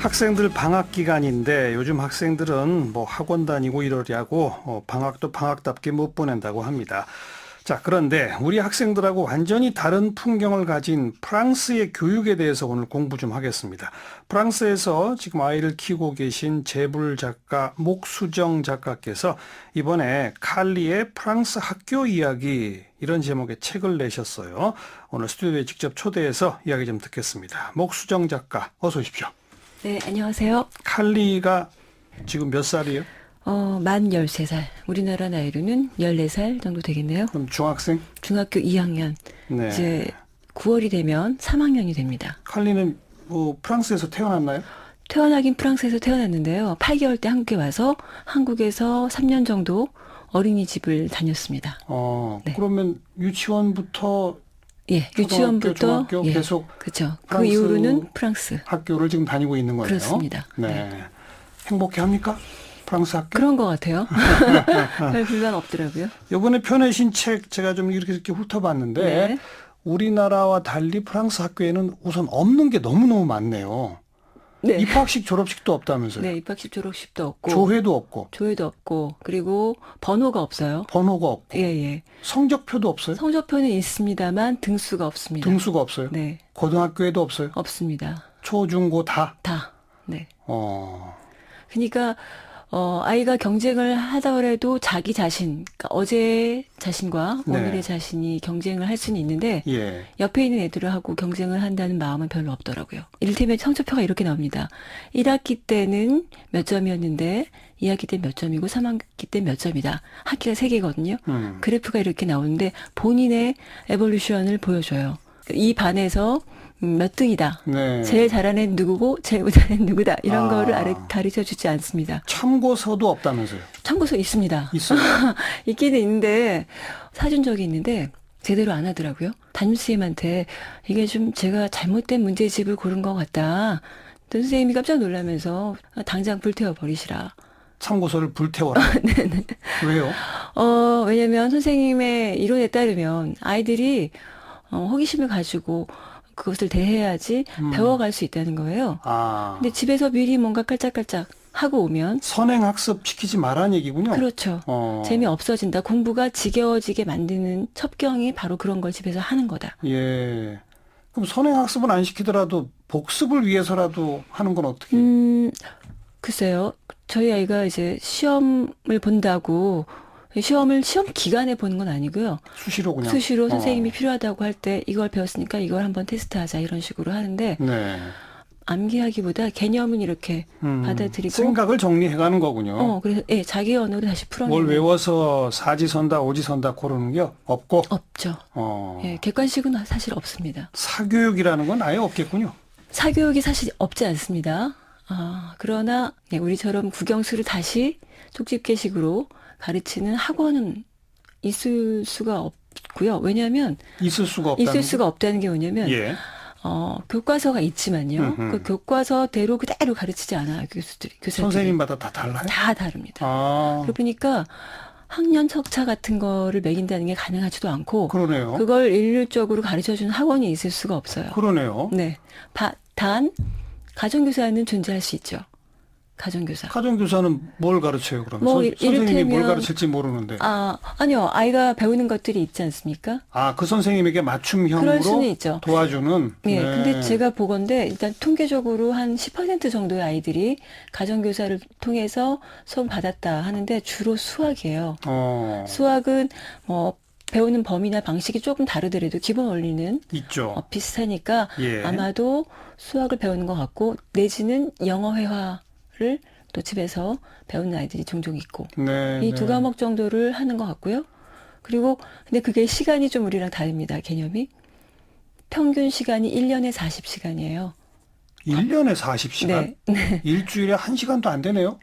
학생들 방학 기간인데 요즘 학생들은 뭐 학원 다니고 이러려고 방학도 방학답게 못 보낸다고 합니다. 자, 그런데 우리 학생들하고 완전히 다른 풍경을 가진 프랑스의 교육에 대해서 오늘 공부 좀 하겠습니다. 프랑스에서 지금 아이를 키우고 계신 재불 작가 목수정 작가께서 이번에 칼리의 프랑스 학교 이야기 이런 제목의 책을 내셨어요. 오늘 스튜디오에 직접 초대해서 이야기 좀 듣겠습니다. 목수정 작가 어서 오십시오. 네, 안녕하세요. 칼리가 지금 몇 살이에요? 만 13살. 우리나라 나이로는 14살 정도 되겠네요. 그럼 중학생? 중학교 2학년. 네. 이제 9월이 되면 3학년이 됩니다. 칼리는 뭐 프랑스에서 태어났나요? 태어나긴 프랑스에서 태어났는데요. 8개월 때 한국에 와서 한국에서 3년 정도 어린이집을 다녔습니다. 네. 그러면 유치원부터 예, 유치원부터 중학교 예, 계속 그렇죠. 그 프랑스 이후로는 프랑스. 학교를 지금 다니고 있는 거네요. 그렇습니다. 네. 행복해 합니까? 프랑스 학교? 그런 것 같아요. 별 불만 없더라고요. 이번에 펴내신 책 제가 좀 이렇게 훑어봤는데 네. 우리나라와 달리 프랑스 학교에는 우선 없는 게 너무너무 많네요. 네. 입학식 졸업식도 없다면서요? 네, 입학식 졸업식도 없고. 조회도 없고 조회도 없고. 그리고 번호가 없어요. 번호가 없고 예, 예. 성적표도 없어요? 성적표는 있습니다만 등수가 없습니다. 등수가 없어요? 네, 고등학교에도 없어요? 없습니다. 초, 중, 고 다? 다. 네. 어, 그러니까 아이가 경쟁을 하더라도 자기 자신, 그러니까 어제 자신과 네. 오늘의 자신이 경쟁을 할 수는 있는데 예. 옆에 있는 애들하고 경쟁을 한다는 마음은 별로 없더라고요. 이를테면 성적표가 이렇게 나옵니다. 1학기 때는 몇 점이었는데 2학기 때 몇 점이고 3학기 때 몇 점이다. 학기가 3개거든요. 그래프가 이렇게 나오는데 본인의 에볼루션을 보여줘요. 이 반에서 몇 등이다. 네. 제일 잘하는 애는 누구고 제일 못하는 애는 누구다. 이런 거를 가르쳐주지 않습니다. 참고서도 없다면서요? 참고서 있습니다. 있어요. 있기는 있는데 사준적이 있는데 제대로 안 하더라고요. 담임선생님한테 이게 좀 제가 잘못된 문제집을 고른 것 같다. 또 선생님이 깜짝 놀라면서 당장 불태워버리시라. 참고서를 불태워라. 네네. 왜요? 왜냐면 선생님의 이론에 따르면 아이들이 호기심을 가지고 그것을 대해야지 배워갈 수 있다는 거예요. 아, 근데 집에서 미리 뭔가 깔짝깔짝 하고 오면 선행학습 시키지 말라는 얘기군요. 그렇죠. 재미없어진다. 공부가 지겨워지게 만드는 첩경이 바로 그런 걸 집에서 하는 거다. 예. 그럼 선행학습은 안 시키더라도 복습을 위해서라도 하는 건 어떻게? 글쎄요. 저희 아이가 이제 시험을 본다고 시험 기간에 보는 건 아니고요. 수시로 그냥. 수시로 선생님이 필요하다고 할 때 이걸 배웠으니까 이걸 한번 테스트하자 이런 식으로 하는데 네. 암기하기보다 개념은 이렇게 받아들이고 생각을 정리해가는 거군요. 그래서 예, 자기 언어로 다시 풀어내는 뭘 외워서 사지선다 오지선다 고르는 게 없고. 없죠. 어. 예, 객관식은 사실 없습니다. 사교육이라는 건 아예 없겠군요. 사교육이 사실 없지 않습니다. 그러나 예, 우리처럼 국영수를 다시 쪽집게식으로 가르치는 학원은 있을 수가 없고요. 왜냐하면 있을 수가 없다는 있을 수가 없다는 게 뭐냐면 예. 교과서가 있지만요. 그 교과서대로 그대로 가르치지 않아요. 교수들이. 선생님마다 다 달라요? 다 다릅니다. 아, 그러다 보니까 학년 척차 같은 거를 매긴다는 게 가능하지도 않고 그러네요. 그걸 일률적으로 가르쳐주는 학원이 있을 수가 없어요. 그러네요. 네. 단 가정교사는 존재할 수 있죠. 가정교사. 가정교사는 뭘 가르쳐요, 그러면? 뭐 선생님이 뭘 이를테면- 가르칠지 모르는데. 아니요. 아이가 배우는 것들이 있지 않습니까? 그 선생님에게 그럴 맞춤형으로 수는 있죠. 도와주는. 예. 네. 근데 제가 보건대 일단 통계적으로 한 10% 정도의 아이들이 가정교사를 통해서 수업 받았다 하는데 주로 수학이에요. 수학은 배우는 범위나 방식이 조금 다르더라도 기본 원리는 있죠. 비슷하니까 예. 아마도 수학을 배우는 것 같고 내지는 영어 회화를 또 집에서 배우는 아이들이 종종 있고 네. 이 두 과목 정도를 하는 것 같고요. 그리고 근데 그게 시간이 좀 우리랑 다릅니다. 개념이. 평균 시간이 1년에 40시간이에요. 1년에 40시간? 네. 일주일에 1시간도 안 되네요?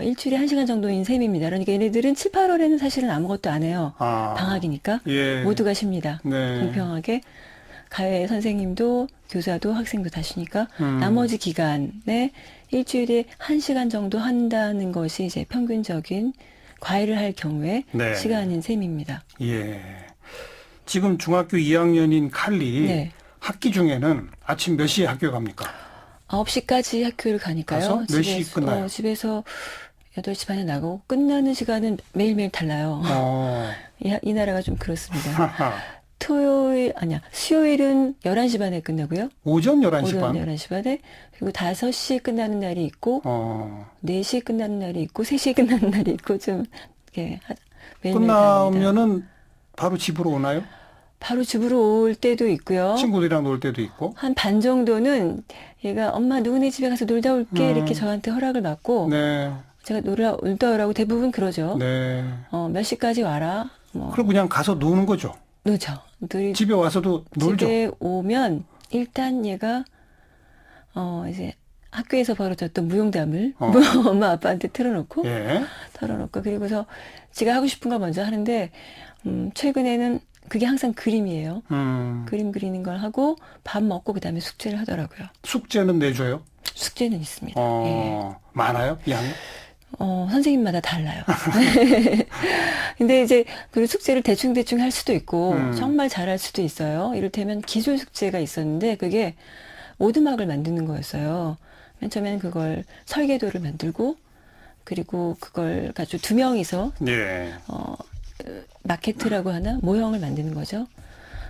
일주일에 1시간 정도인 셈입니다. 그러니까 얘네들은 7, 8월에는 사실은 아무것도 안 해요. 방학이니까. 예. 모두가 쉽니다. 네. 공평하게. 가해 선생님도 교사도 학생도 다 쉬니까 나머지 기간에 일주일에 1시간 정도 한다는 것이 이제 평균적인 과외를 할 경우에 네. 시간인 셈입니다. 예. 지금 중학교 2학년인 칼리 네. 학기 중에는 아침 몇 시에 학교 갑니까? 9시까지 학교를 가니까요. 가서 몇 시에 끝나요? 집에서 8시 반에 나가고 끝나는 시간은 매일매일 달라요. 어, 이 나라가 좀 그렇습니다. 하하. 수요일은 11시 반에 끝나고요. 오전 11시 오전 반? 11시 반에. 그리고 5시에 끝나는 날이 있고, 어, 4시에 끝나는 날이 있고, 3시에 끝나는 날이 있고, 좀, 이렇게, 매일매일 다릅니다. 끝나면은 바로 집으로 오나요? 바로 집으로 올 때도 있고요. 친구들이랑 놀 때도 있고? 한 반 정도는 얘가 엄마 누구네 집에 가서 놀다 올게 이렇게 저한테 허락을 받고 네, 제가 놀다 오라고 대부분 그러죠. 네. 몇 시까지 와라. 그럼 그냥 가서 노는 거죠? 놀죠. 둘이 집에 와서도 놀죠? 집에 오면 일단 얘가 이제 학교에서 벌어졌던 무용담을 엄마 아빠한테 틀어놓고 예. 그리고서 지가 하고 싶은 거 먼저 하는데 최근에는 그게 항상 그림이에요. 그림 그리는 걸 하고 밥 먹고 그다음에 숙제를 하더라고요. 숙제는 내줘요? 숙제는 있습니다. 예. 많아요? 양? 선생님마다 달라요. 근데 이제 그 숙제를 대충대충 할 수도 있고 정말 잘할 수도 있어요. 이를테면 기술 숙제가 있었는데 그게 오두막을 만드는 거였어요. 맨 처음에는 그걸 설계도를 만들고 그리고 그걸 가지고 2명이서 예. 마케트라고 하나? 모형을 만드는 거죠.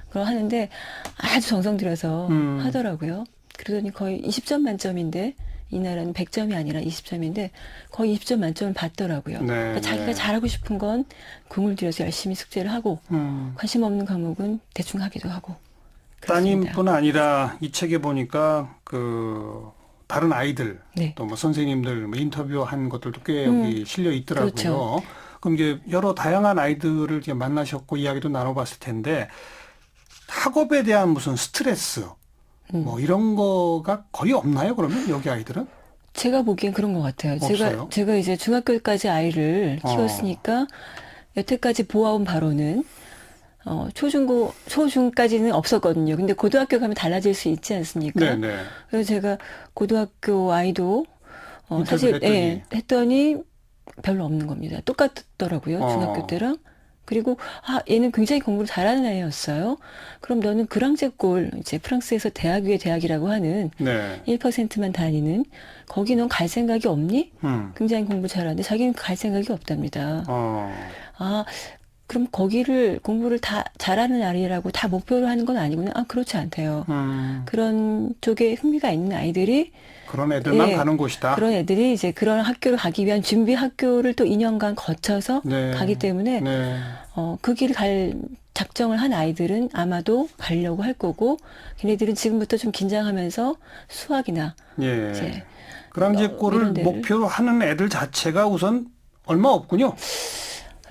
그걸 하는데 아주 정성 들여서 하더라고요. 그러더니 거의 20점 만점인데 이 나라는 100점이 아니라 20점인데 거의 20점 만점을 받더라고요. 네, 그러니까 자기가 네. 잘하고 싶은 건 공을 들여서 열심히 숙제를 하고 관심 없는 과목은 대충 하기도 하고 그렇습니다. 따님뿐 아니라 이 책에 보니까 그 다른 아이들 네. 또 뭐 선생님들 뭐 인터뷰한 것들도 꽤 여기 실려 있더라고요. 그렇죠. 그럼 이제 여러 다양한 아이들을 이렇게 만나셨고 이야기도 나눠봤을 텐데 학업에 대한 무슨 스트레스 뭐 이런 거가 거의 없나요? 그러면 여기 아이들은? 제가 보기엔 그런 것 같아요. 없어요? 제가 이제 중학교까지 아이를 키웠으니까 여태까지 보아온 바로는 초중까지는 없었거든요. 근데 고등학교 가면 달라질 수 있지 않습니까? 네네. 그래서 제가 고등학교 아이도 사실 인터뷰를 했더니 별로 없는 겁니다. 똑같더라고요. 중학교 때랑. 그리고 얘는 굉장히 공부를 잘하는 아이였어요. 그럼 너는 그랑제골 이제 프랑스에서 대학 위에 대학이라고 하는 네. 1%만 다니는 거기 넌 갈 생각이 없니? 굉장히 공부 잘하는데 자기는 갈 생각이 없답니다. 그럼 거기를 공부를 다 잘하는 아이라고 다 목표로 하는 건 아니구나. 그렇지 않대요. 그런 쪽에 흥미가 있는 아이들이 그런 애들만 예, 가는 곳이다. 그런 애들이 이제 그런 학교를 가기 위한 준비 학교를 또 2년간 거쳐서 네. 가기 때문에 네. 그 길을 갈 작정을 한 아이들은 아마도 가려고 할 거고 걔네들은 지금부터 좀 긴장하면서 수학이나 예. 이제 그랑제골을 이런 데를. 목표로 하는 애들 자체가 우선 얼마 없군요.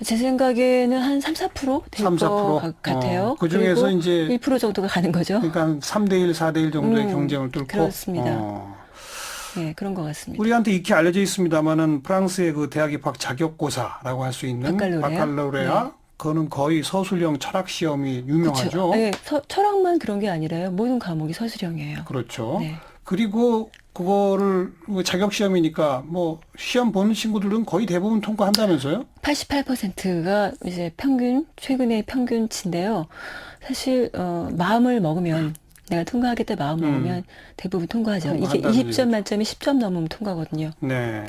제 생각에는 한 3, 4%될 3, 것 4%? 같아요. 그 중에서 그리고 이제 1% 정도가 가는 거죠. 그러니까 3대1, 4대1 정도의 경쟁을 뚫고. 그렇습니다. 예, 그런 것 같습니다. 우리한테 익히 알려져 있습니다만은 프랑스의 그 대학 입학 자격고사라고 할 수 있는 바칼로레아. 네. 그거는 거의 서술형 철학 시험이 유명하죠. 네, 철학만 그런 게 아니라요. 모든 과목이 서술형이에요. 그렇죠. 네. 그리고 그거를 뭐 자격 시험이니까 뭐 시험 보는 친구들은 거의 대부분 통과한다면서요? 88%가 이제 최근의 평균치인데요. 사실, 마음을 먹으면, 내가 통과하겠다 마음 먹으면 대부분 통과하죠. 이게 통과한다는 20점 얘기죠. 만점에 10점 넘으면 통과거든요. 네.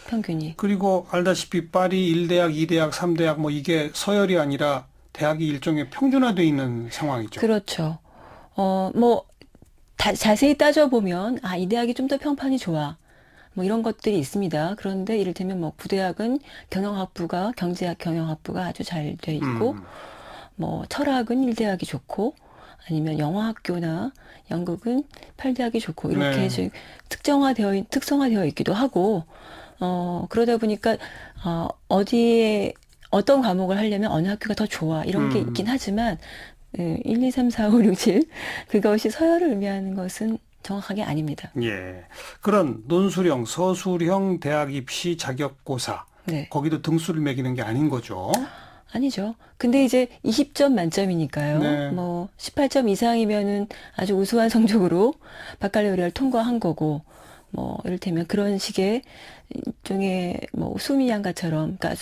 평균이. 그리고 알다시피 파리 1대학, 2대학, 3대학 뭐 이게 서열이 아니라 대학이 일종의 평준화되어 있는 상황이죠. 그렇죠. 자세히 따져보면, 이 대학이 좀 더 평판이 좋아. 뭐 이런 것들이 있습니다. 그런데 이를테면 뭐 구대학은 경제학 경영학부가 아주 잘 돼 있고, 뭐 철학은 1대학이 좋고, 아니면 영어학교나 연극은 8대학이 좋고, 이렇게 네. 이제 특성화되어 있기도 하고, 그러다 보니까, 어떤 과목을 하려면 어느 학교가 더 좋아. 이런 게 있긴 하지만, 1, 2, 3, 4, 5, 6, 7. 그것이 서열을 의미하는 것은 정확하게 아닙니다. 예. 그런 논술형, 서술형 대학 입시 자격고사. 네. 거기도 등수를 매기는 게 아닌 거죠. 아니죠. 근데 이제 20점 만점이니까요. 네. 뭐 18점 이상이면은 아주 우수한 성적으로 바칼로레아를 통과한 거고, 뭐 이를테면 그런 식의 일종의 뭐 수미양가처럼, 그러니까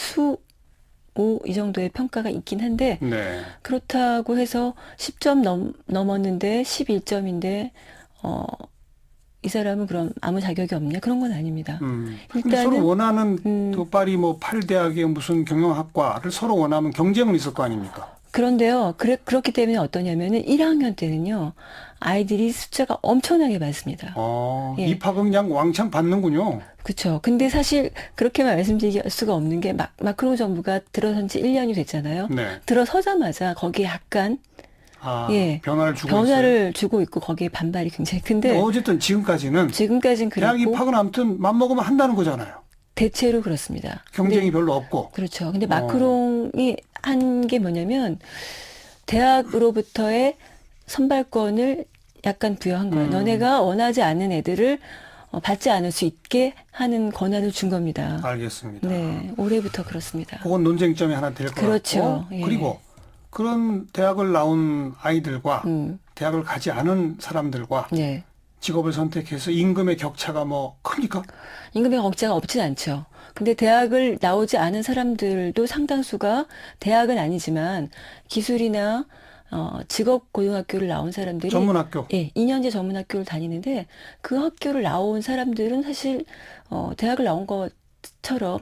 이 정도의 평가가 있긴 한데 네. 그렇다고 해서 10점 넘었는데 11점인데 이 사람은 그럼 아무 자격이 없냐? 그런 건 아닙니다. 근데 서로 일단은 원하는 또 파리 뭐 8대학의 무슨 경영학과를 서로 원하면 경쟁은 있을 거 아닙니까? 그런데요. 그렇기 때문에 어떠냐면은 1학년 때는요. 아이들이 숫자가 엄청나게 많습니다. 예. 입학은 그냥 왕창 받는군요. 그렇죠. 근데 사실 그렇게만 말씀드릴 수가 없는 게 마크롱 정부가 들어선 지 1년이 됐잖아요. 네. 들어서자마자 거기에 약간 예, 변화를 주고 있어요. 변화를 주고 있고 거기에 반발이 굉장히 큰데 어쨌든 지금까지는 지금까지는 대학 그렇고 입학은 아무튼 맘먹으면 한다는 거잖아요. 대체로 그렇습니다. 경쟁이 근데 별로 없고. 그렇죠. 근데 마크롱이 한 게 뭐냐면 대학으로부터의 선발권을 약간 부여한 거예요. 너네가 원하지 않는 애들을 받지 않을 수 있게 하는 권한을 준 겁니다. 알겠습니다. 네, 올해부터 그렇습니다. 그건 논쟁점이 하나 될 것 그렇죠. 같고. 예. 그리고 그런 대학을 나온 아이들과 음, 대학을 가지 않은 사람들과 네. 직업을 선택해서 임금의 격차가 뭐 큽니까? 임금의 격차가 없진 않죠. 근데 대학을 나오지 않은 사람들도 상당수가 대학은 아니지만 기술이나 직업고등학교를 나온 사람들이 전문학교. 예, 2년제 전문학교를 다니는데 그 학교를 나온 사람들은 사실 대학을 나온 것처럼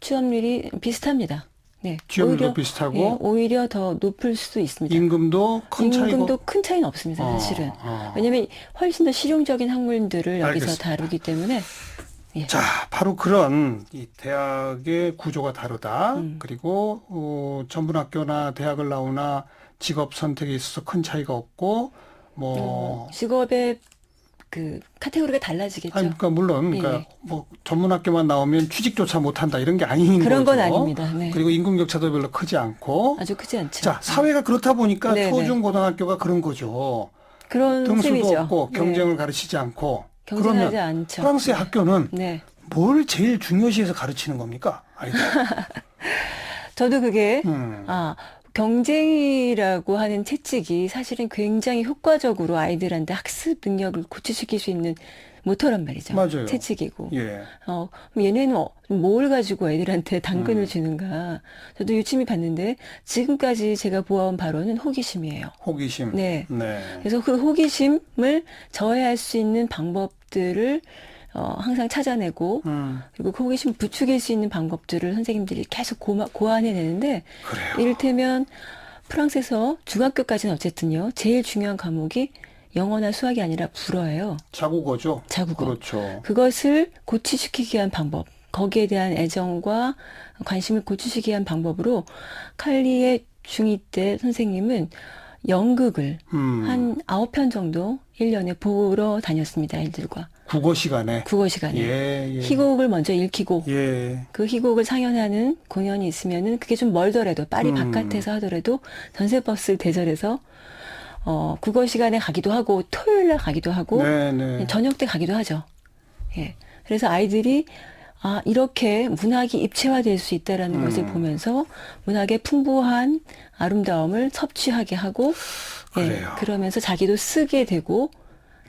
취업률이 비슷합니다. 네, 취업률도 비슷하고 예, 오히려 더 높을 수도 있습니다. 임금도 큰 차이가 임금도 큰 차이는 없습니다, 사실은. 왜냐하면 훨씬 더 실용적인 학문들을 여기서 알겠습니다. 다루기 때문에. 예. 자, 바로 그런 이 대학의 구조가 다르다. 그리고 전문학교나 대학을 나오나 직업 선택에 있어서 큰 차이가 없고 뭐 직업의 그 카테고리가 달라지겠죠. 아니 그러니까 물론 그러니까 예. 뭐 전문학교만 나오면 취직조차 못한다 이런 게 아닌 그런 거죠. 건 아닙니다. 네. 그리고 임금 격차도 별로 크지 않고. 아주 크지 않죠. 자, 사회가 그렇다 보니까 네, 초중고등학교가 그런 거죠. 그런 등수도 셈이죠. 없고 네. 경쟁을 가르치지 않고. 경쟁하지 그러면 않죠. 프랑스의 학교는 네. 뭘 제일 중요시해서 가르치는 겁니까? 아이들. 저도 그게 음. 경쟁이라고 하는 채찍이 사실은 굉장히 효과적으로 아이들한테 학습 능력을 고취시킬 수 있는 모터란 말이죠. 맞아요. 채찍이고. 예. 그럼 얘네는 뭘 가지고 애들한테 당근을 주는가. 저도 유심히 봤는데 지금까지 제가 보아온 바로는 호기심이에요. 호기심. 네. 네. 그래서 그 호기심을 저해할 수 있는 방법들을 항상 찾아내고 그리고 그 호기심 부추길 수 있는 방법들을 선생님들이 계속 고안해내는데 그래요. 이를테면 프랑스에서 중학교까지는 어쨌든요. 제일 중요한 과목이 영어나 수학이 아니라 불어예요. 자국어죠. 자국어. 그렇죠. 그것을 고취시키기 위한 방법, 거기에 대한 애정과 관심을 고취시키기 위한 방법으로 칼리의 중2 때 선생님은 연극을 한 9편 정도 1년에 보러 다녔습니다. 애들과. 국어 시간에. 국어 시간에. 예, 예. 희곡을 먼저 읽히고 예. 그 희곡을 상연하는 공연이 있으면은 그게 좀 멀더라도 파리 바깥에서 하더라도 전세버스를 대절해서 국어 시간에 가기도 하고 토요일 날 가기도 하고 네, 네. 저녁 때 가기도 하죠. 예. 그래서 아이들이 이렇게 문학이 입체화될 수 있다라는 것을 보면서 문학의 풍부한 아름다움을 섭취하게 하고 예, 그래요. 그러면서 자기도 쓰게 되고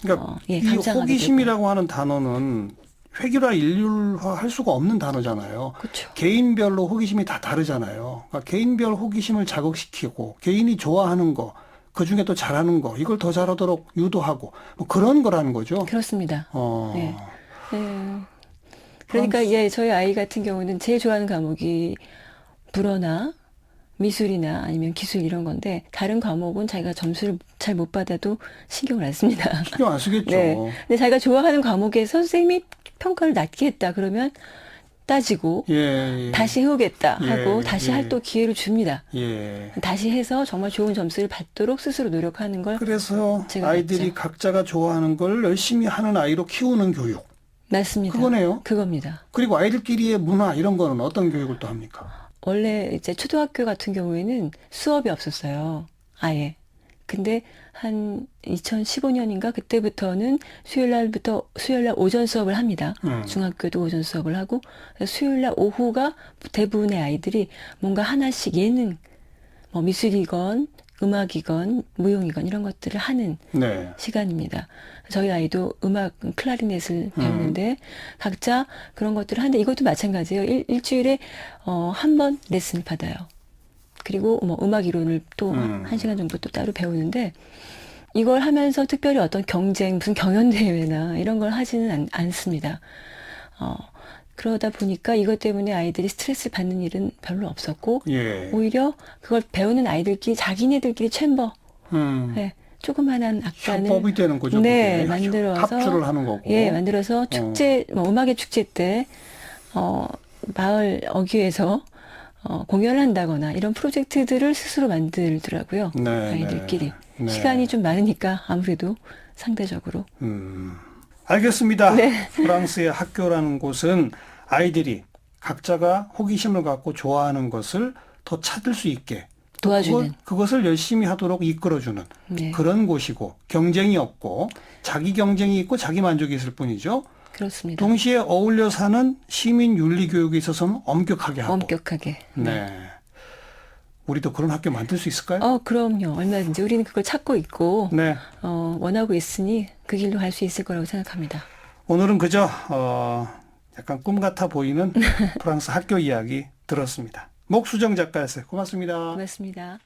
그러니까 예, 이 감상하게 호기심이라고 하는 단어는 획일화 일률화 할 수가 없는 단어잖아요. 그렇죠. 개인별로 호기심이 다 다르잖아요. 그러니까 개인별 호기심을 자극시키고 개인이 좋아하는 거, 그 중에 또 잘하는 거, 이걸 더 잘하도록 유도하고 뭐 그런 거라는 거죠. 그렇습니다. 네. 네. 그러니까 프랑스- 예, 저희 아이 같은 경우는 제일 좋아하는 과목이 불어나 미술이나 아니면 기술 이런 건데 다른 과목은 자기가 점수를 잘 못 받아도 신경을 안 씁니다. 신경 안 쓰겠죠. 네. 근데 자기가 좋아하는 과목에서 선생님이 평가를 낮게 했다 그러면 따지고 예, 예. 다시 해오겠다 하고 예, 다시 예. 할 또 기회를 줍니다. 예. 다시 해서 정말 좋은 점수를 받도록 스스로 노력하는 걸 그래서 제가 아이들이 봤죠. 각자가 좋아하는 걸 열심히 하는 아이로 키우는 교육. 맞습니다. 그거네요. 그겁니다. 그리고 아이들끼리의 문화 이런 거는 어떤 교육을 또 합니까? 원래 이제 초등학교 같은 경우에는 수업이 없었어요. 아예. 근데 한 2015년인가 그때부터는 수요일 날 오전 수업을 합니다. 중학교도 오전 수업을 하고 수요일 날 오후가 대부분의 아이들이 뭔가 하나씩 예능, 뭐 미술이건 음악이건 무용이건 이런 것들을 하는 네. 시간입니다. 저희 아이도 음악 클라리넷을 배우는데 각자 그런 것들을 하는데 이것도 마찬가지예요. 일주일에 한 번 레슨을 받아요. 그리고 뭐 음악 이론을 또 한 시간 정도 또 따로 배우는데 이걸 하면서 특별히 어떤 경쟁, 무슨 경연대회나 이런 걸 하지는 않습니다. 그러다 보니까 이것 때문에 아이들이 스트레스를 받는 일은 별로 없었고, 예. 오히려 그걸 배우는 아이들끼리 자기네들끼리 챔버, 네, 조그만한 악단을 협업이 되는 거죠. 네, 그게. 만들어서 합주를 하는 거고. 예, 만들어서 축제, 뭐 음악의 축제 때 마을 어귀에서 공연을 한다거나 이런 프로젝트들을 스스로 만들더라고요. 네, 아이들끼리. 네. 시간이 좀 많으니까 아무래도 상대적으로. 알겠습니다. 네. 프랑스의 학교라는 곳은 아이들이 각자가 호기심을 갖고 좋아하는 것을 더 찾을 수 있게 도와주는. 그것을 열심히 하도록 이끌어주는 네. 그런 곳이고 경쟁이 없고 자기 경쟁이 있고 자기 만족이 있을 뿐이죠. 그렇습니다. 동시에 어울려 사는 시민 윤리 교육에 있어서는 엄격하게 하고. 엄격하게. 네. 우리도 그런 학교 만들 수 있을까요? 그럼요. 얼마든지 우리는 그걸 찾고 있고 네. 원하고 있으니 그 길로 갈 수 있을 거라고 생각합니다. 오늘은 그저 약간 꿈 같아 보이는 프랑스 학교 이야기 들었습니다. 목수정 작가였어요. 고맙습니다. 고맙습니다.